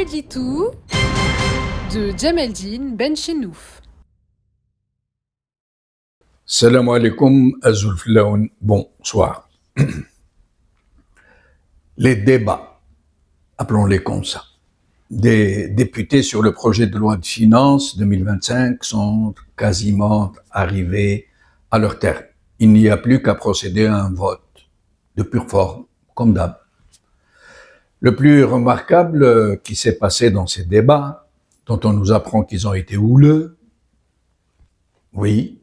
L'édito de Djemeldine Benchenouf. Salam alaikum Azul Filaoun, bonsoir. Les débats, appelons-les comme ça, des députés sur le projet de loi de finances 2025 sont quasiment arrivés à leur terme. Il n'y a plus qu'à procéder à un vote de pure forme, comme d'hab. Le plus remarquable qui s'est passé dans ces débats, dont on nous apprend qu'ils ont été houleux, oui,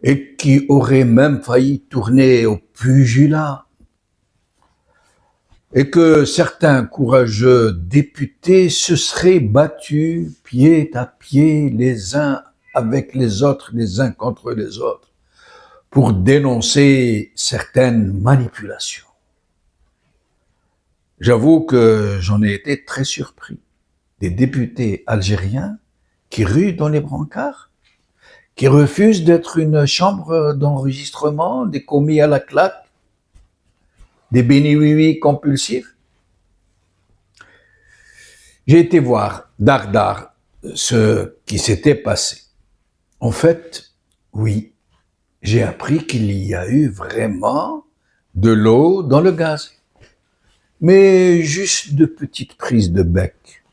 et qui auraient même failli tourner au pugilat, et que certains courageux députés se seraient battus pied à pied les uns avec les autres, les uns contre les autres, pour dénoncer certaines manipulations. J'avoue que j'en ai été très surpris. Des députés algériens qui ruent dans les brancards, qui refusent d'être une chambre d'enregistrement, des commis à la claque, des béni-oui-oui compulsifs. J'ai été voir d'art ce qui s'était passé. En fait, oui, j'ai appris qu'il y a eu vraiment de l'eau dans le gaz, mais juste de petites prises de bec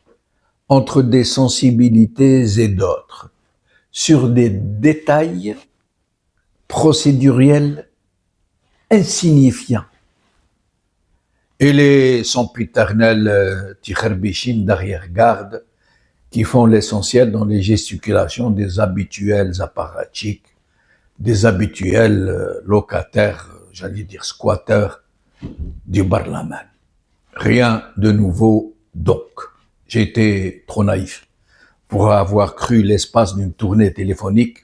entre des sensibilités et d'autres, sur des détails procéduriels insignifiants. Et les sempiternels ticharbichines d'arrière-garde qui font l'essentiel dans les gesticulations des habituels apparatchiks, des habituels locataires, j'allais dire squatteurs du Parlement. Rien de nouveau donc. J'ai été trop naïf pour avoir cru l'espace d'une tournée téléphonique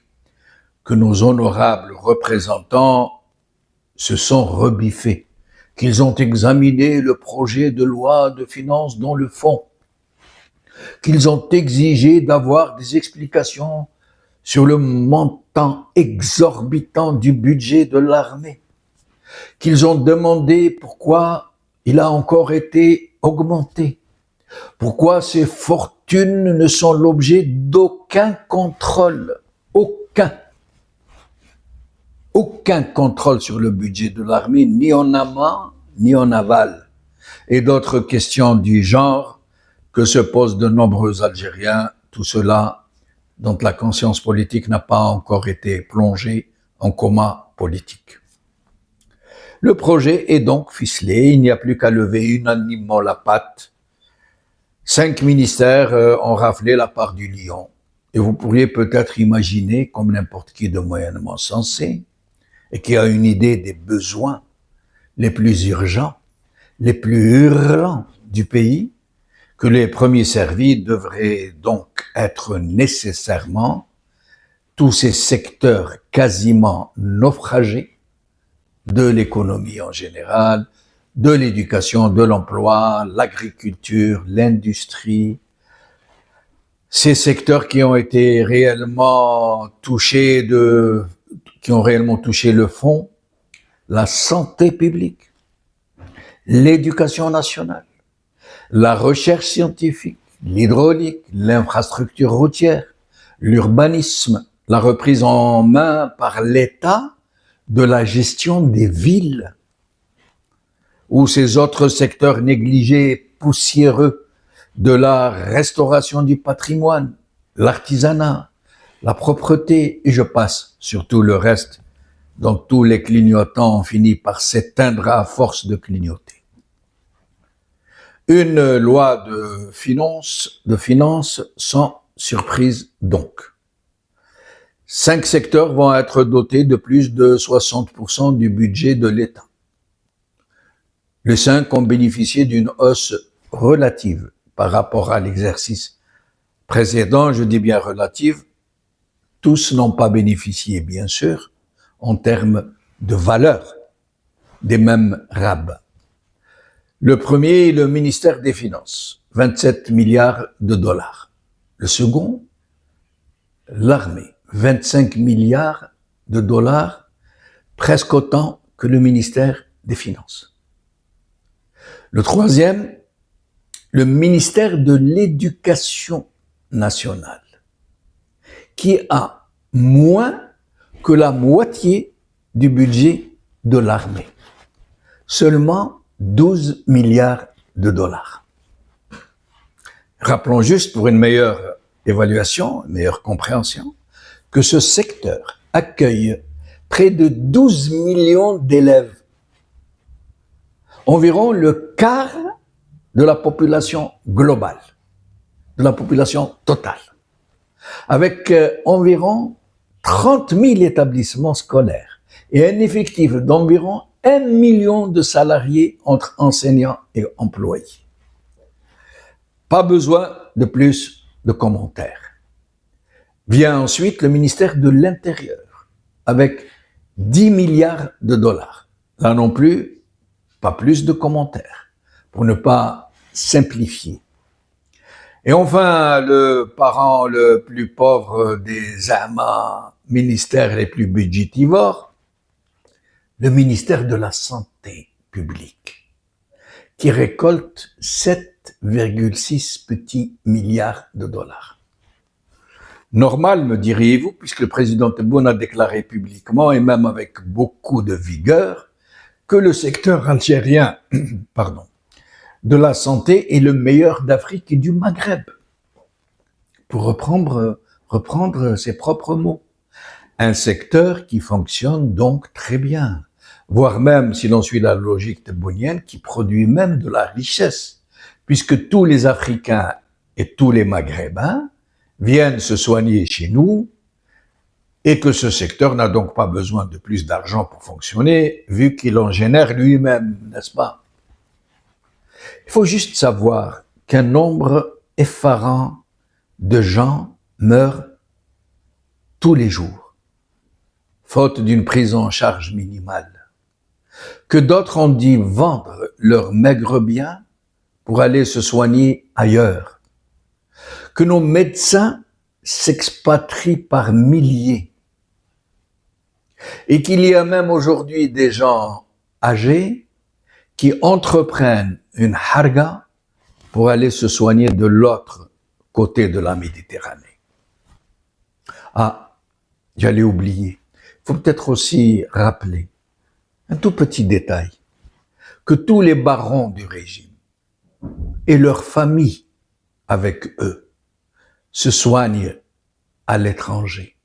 que nos honorables représentants se sont rebiffés, qu'ils ont examiné le projet de loi de finances dans le fond, qu'ils ont exigé d'avoir des explications sur le montant exorbitant du budget de l'armée, qu'ils ont demandé pourquoi il a encore été augmenté, pourquoi ces fortunes ne sont l'objet d'aucun contrôle, aucun contrôle sur le budget de l'armée, ni en amont, ni en aval, et d'autres questions du genre que se posent de nombreux Algériens, tout cela dont la conscience politique n'a pas encore été plongée en coma politique. Le projet est donc ficelé, il n'y a plus qu'à lever unanimement la patte. 5 ministères ont raflé la part du lion, et vous pourriez peut-être imaginer, comme n'importe qui de moyennement sensé, et qui a une idée des besoins les plus urgents, les plus hurlants du pays, que les premiers servis devraient donc être nécessairement tous ces secteurs quasiment naufragés de l'économie en général, de l'éducation, de l'emploi, l'agriculture, l'industrie, ces secteurs qui ont été réellement touchés qui ont réellement touché le fond, la santé publique, l'éducation nationale, la recherche scientifique, l'hydraulique, l'infrastructure routière, l'urbanisme, la reprise en main par l'État de la gestion des villes, ou ces autres secteurs négligés, poussiéreux, de la restauration du patrimoine, l'artisanat, la propreté, et je passe sur tout le reste, dont tous les clignotants ont fini par s'éteindre à force de clignoter. Une loi de finances sans surprise donc. 5 secteurs vont être dotés de plus de 60% du budget de l'État. Les 5 ont bénéficié d'une hausse relative par rapport à l'exercice précédent, je dis bien relative. Tous n'ont pas bénéficié, bien sûr, en termes de valeur des mêmes rabats. Le premier est le ministère des Finances, 27 milliards de dollars. Le second, l'armée, 25 milliards de dollars, presque autant que le ministère des Finances. Le troisième, le ministère de l'Éducation nationale, qui a moins que la moitié du budget de l'armée. Seulement 12 milliards de dollars. Rappelons juste pour une meilleure évaluation, une meilleure compréhension, que ce secteur accueille près de 12 millions d'élèves, environ le quart de la population globale, de la population totale, avec environ 30 000 établissements scolaires et un effectif d'environ 1 million de salariés entre enseignants et employés. Pas besoin de plus de commentaires. Vient ensuite le ministère de l'Intérieur, avec 10 milliards de dollars. Là non plus, pas plus de commentaires, pour ne pas simplifier. Et enfin, le parent le plus pauvre des ministères les plus budgétivores, le ministère de la Santé publique, qui récolte 7,6 petits milliards de dollars. Normal, me diriez-vous, puisque le président Tebboune a déclaré publiquement, et même avec beaucoup de vigueur, que le secteur algérien de la santé est le meilleur d'Afrique et du Maghreb. Pour reprendre ses propres mots. Un secteur qui fonctionne donc très bien, voire même, si l'on suit la logique tebbounienne, qui produit même de la richesse, puisque tous les Africains et tous les Maghrébins viennent se soigner chez nous et que ce secteur n'a donc pas besoin de plus d'argent pour fonctionner, vu qu'il en génère lui-même, n'est-ce pas? Il faut juste savoir qu'un nombre effarant de gens meurent tous les jours, faute d'une prise en charge minimale, que d'autres ont dû vendre leurs maigres biens pour aller se soigner ailleurs, que nos médecins s'expatrient par milliers, et qu'il y a même aujourd'hui des gens âgés qui entreprennent une harga pour aller se soigner de l'autre côté de la Méditerranée. Ah, j'allais oublier. Il faut peut-être aussi rappeler un tout petit détail, que tous les barons du régime et leurs familles avec eux se soignent à l'étranger,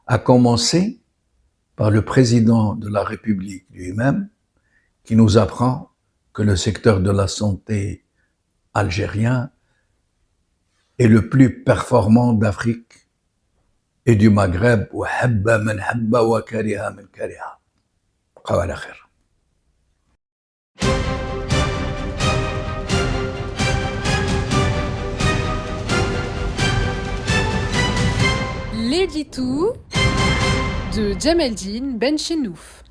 à commencer par le président de la République lui-même, qui nous apprend que le secteur de la santé algérien est le plus performant d'Afrique et du Maghreb. L'édito de Djemeldine Benchenouf.